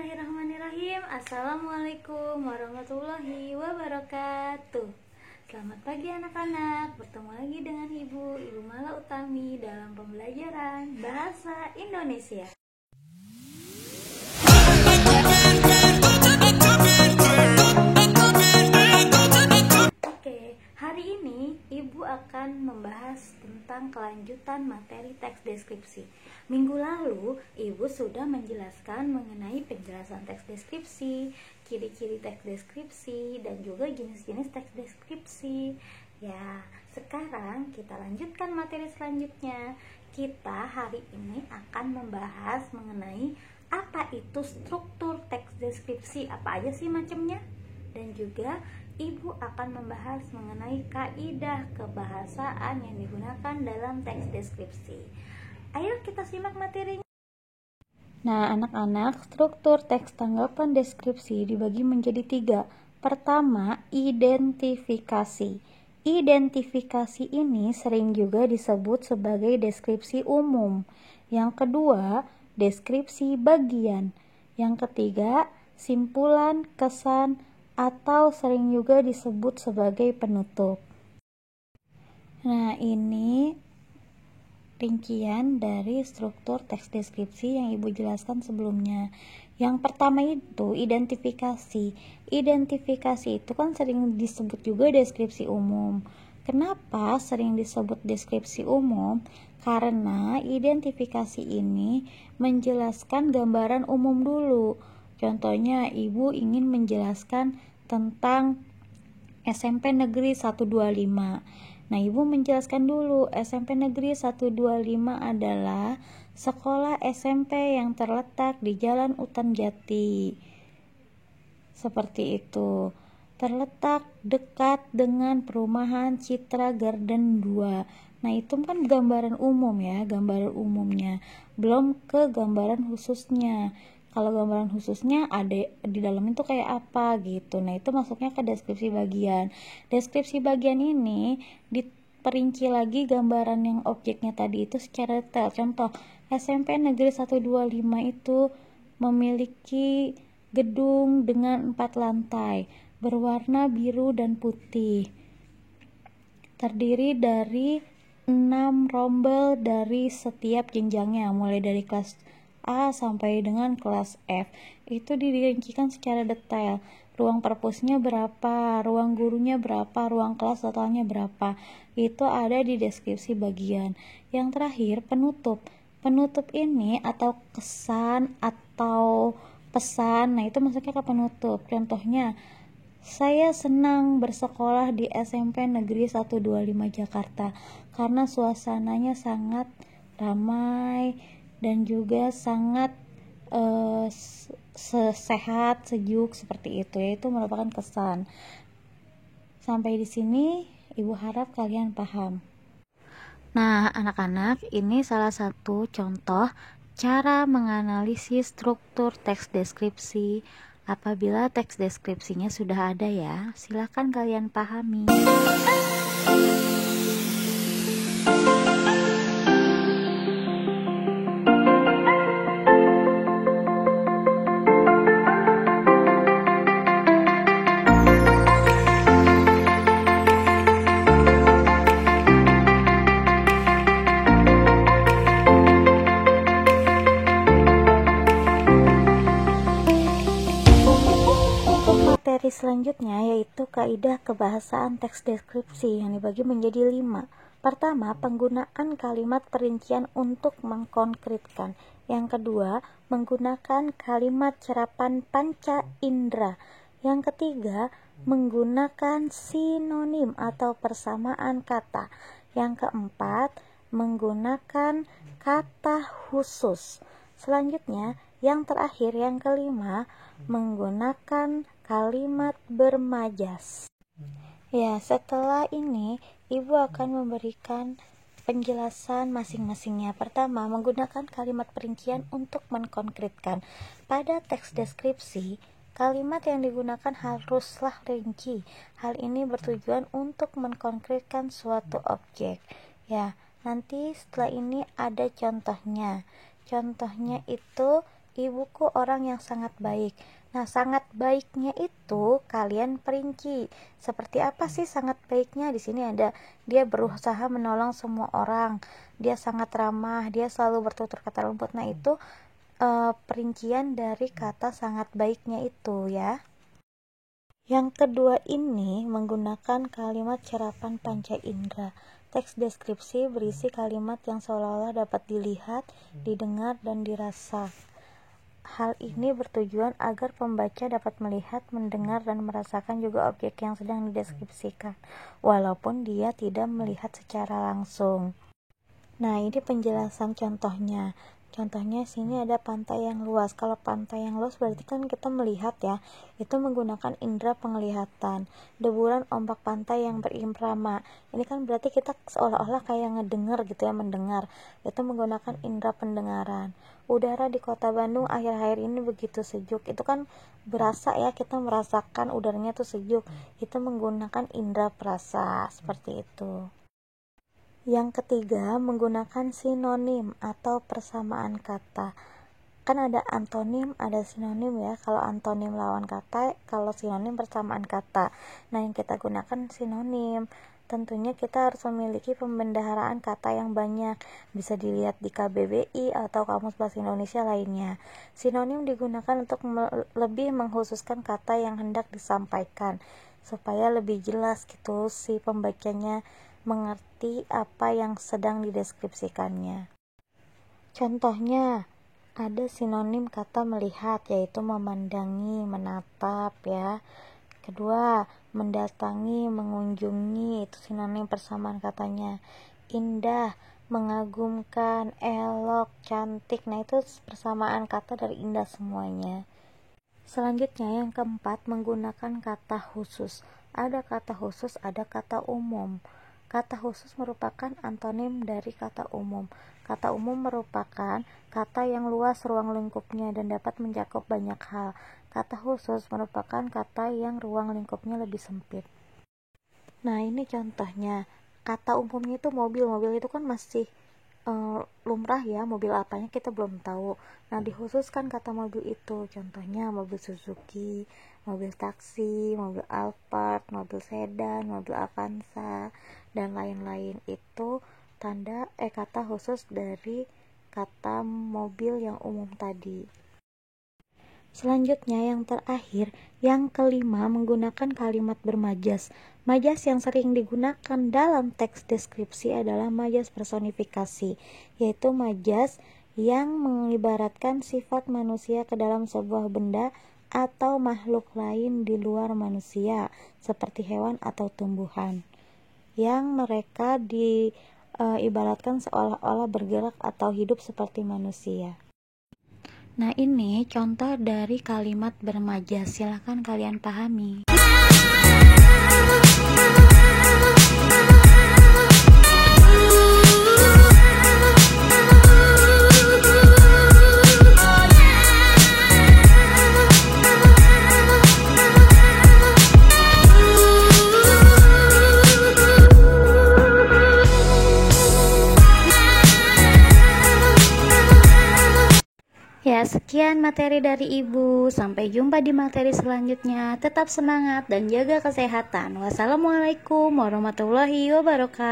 Bismillahirrahmanirrahim. Assalamualaikum warahmatullahi wabarakatuh. Selamat pagi anak-anak. Bertemu lagi dengan Ibu Mala Utami dalam pembelajaran Bahasa Indonesia. Hari ini Ibu akan membahas tentang kelanjutan materi teks deskripsi. Minggu lalu Ibu sudah menjelaskan mengenai penjelasan teks deskripsi, ciri-ciri teks deskripsi, dan juga jenis-jenis teks deskripsi. Ya, sekarang kita lanjutkan materi selanjutnya. Kita hari ini akan membahas mengenai apa itu struktur teks deskripsi, apa aja sih macamnya, dan juga Ibu akan membahas mengenai kaidah kebahasaan yang digunakan dalam teks deskripsi. Ayo kita simak materinya. Nah, anak-anak, struktur teks tanggapan deskripsi dibagi menjadi 3. Pertama, identifikasi. Identifikasi ini sering juga disebut sebagai deskripsi umum. Yang kedua, deskripsi bagian. Yang ketiga, simpulan, kesan, atau sering juga disebut sebagai penutup. Nah, ini rincian dari struktur teks deskripsi yang Ibu jelaskan sebelumnya. Yang pertama itu identifikasi. Identifikasi itu kan sering disebut juga deskripsi umum. Kenapa sering disebut deskripsi umum? Karena identifikasi ini menjelaskan gambaran umum dulu. Contohnya, Ibu ingin menjelaskan tentang SMP Negeri 125. Nah, Ibu menjelaskan dulu, SMP Negeri 125 adalah sekolah SMP yang terletak di Jalan Utan Jati. Seperti itu. Terletak dekat dengan perumahan Citra Garden 2. Nah, itu kan gambaran umum ya, gambaran umumnya. Belum ke gambaran khususnya. Kalau gambaran khususnya ada di dalam itu kayak apa gitu. Nah, itu masuknya ke deskripsi bagian. Deskripsi bagian ini diperinci lagi gambaran yang objeknya tadi itu secara detail. Contoh, SMP Negeri 125 itu memiliki gedung dengan 4 lantai, berwarna biru dan putih. Terdiri dari 6 rombel dari setiap jenjangnya, mulai dari kelas A sampai dengan kelas F. Itu dirincikan secara detail. Ruang perpusnya berapa, ruang gurunya berapa, ruang kelas totalnya berapa. Itu ada di deskripsi bagian. Yang terakhir, penutup. Penutup ini atau kesan atau pesan, nah itu masuknya ke penutup. Contohnya, saya senang bersekolah di SMP Negeri 125 Jakarta karena suasananya sangat ramai dan juga sangat sehat, sejuk, seperti itu. Yaitu merupakan kesan. Sampai di sini Ibu harap kalian paham. Nah, anak-anak, ini salah satu contoh cara menganalisis struktur teks deskripsi. Apabila teks deskripsinya sudah ada ya, silakan kalian pahami. Materi selanjutnya yaitu kaidah kebahasaan teks deskripsi yang dibagi menjadi 5. Pertama, penggunaan kalimat perincian untuk mengkonkretkan. Yang kedua, menggunakan kalimat serapan panca indera. Yang ketiga, menggunakan sinonim atau persamaan kata. Yang keempat, menggunakan kata khusus. Selanjutnya, yang terakhir, yang kelima, menggunakan kalimat bermajas. Ya, setelah ini Ibu akan memberikan penjelasan masing-masingnya. Pertama, menggunakan kalimat perincian untuk mengkonkretkan. Pada teks deskripsi, kalimat yang digunakan haruslah rinci. Hal ini bertujuan untuk mengkonkretkan suatu objek. Ya, nanti setelah ini ada contohnya. Contohnya itu ibuku orang yang sangat baik. Nah, sangat baiknya itu kalian perinci. Seperti apa sih sangat baiknya? Di sini ada dia berusaha menolong semua orang. Dia sangat ramah, dia selalu bertutur kata lembut. Nah, itu perincian dari kata sangat baiknya itu ya. Yang kedua ini menggunakan kalimat serapan panca indera. Teks deskripsi berisi kalimat yang seolah-olah dapat dilihat, didengar, dan dirasa. Hal ini bertujuan agar pembaca dapat melihat, mendengar, dan merasakan juga objek yang sedang dideskripsikan, walaupun dia tidak melihat secara langsung. Nah, ini penjelasan contohnya. Contohnya sini ada pantai yang luas. Kalau pantai yang luas berarti kan kita melihat ya. Itu menggunakan indera penglihatan. Deburan ombak pantai yang berirama. Ini kan berarti kita seolah-olah kayak ngedengar gitu ya, mendengar. Itu menggunakan indera pendengaran. Udara di kota Bandung akhir-akhir ini begitu sejuk. Itu kan berasa ya, kita merasakan udaranya tuh sejuk. Itu menggunakan indera perasa seperti itu. Yang ketiga, menggunakan sinonim atau persamaan kata. Kan ada antonim, ada sinonim ya. Kalau antonim lawan kata, kalau sinonim persamaan kata. Nah, yang kita gunakan sinonim. Tentunya kita harus memiliki pembendaharaan kata yang banyak. Bisa dilihat di KBBI atau Kamus Bahasa Indonesia lainnya. Sinonim digunakan untuk lebih mengkhususkan kata yang hendak disampaikan, supaya lebih jelas gitu si pembacanya mengerti apa yang sedang dideskripsikannya. Contohnya, ada sinonim kata melihat, yaitu memandangi, menatap ya. Kedua, mendatangi, mengunjungi, itu sinonim persamaan katanya. Indah, mengagumkan, elok, cantik. Nah, itu persamaan kata dari indah semuanya. Selanjutnya yang keempat, menggunakan kata khusus. Ada kata khusus, ada kata umum. Kata khusus merupakan antonim dari kata umum. Kata umum merupakan kata yang luas ruang lingkupnya dan dapat mencakup banyak hal. Kata khusus merupakan kata yang ruang lingkupnya lebih sempit. Nah, ini contohnya. Kata umumnya itu mobil. Mobil itu kan masih lumrah ya, mobil apanya kita belum tahu. Nah, dikhususkan kata mobil itu. Contohnya mobil Suzuki, mobil taksi, mobil Alphard, mobil sedan, mobil Avanza, dan lain-lain. Itu tanda kata khusus dari kata mobil yang umum tadi. Selanjutnya yang terakhir, yang kelima, menggunakan kalimat bermajas. Majas yang sering digunakan dalam teks deskripsi adalah majas personifikasi, yaitu majas yang mengibaratkan sifat manusia ke dalam sebuah benda atau makhluk lain di luar manusia, seperti hewan atau tumbuhan, yang mereka diibaratkan seolah-olah bergerak atau hidup seperti manusia. Nah, ini contoh dari kalimat bermajas. Silakan kalian pahami. Ya, sekian materi dari Ibu. Sampai jumpa di materi selanjutnya. Tetap semangat dan jaga kesehatan. Wassalamualaikum warahmatullahi wabarakatuh.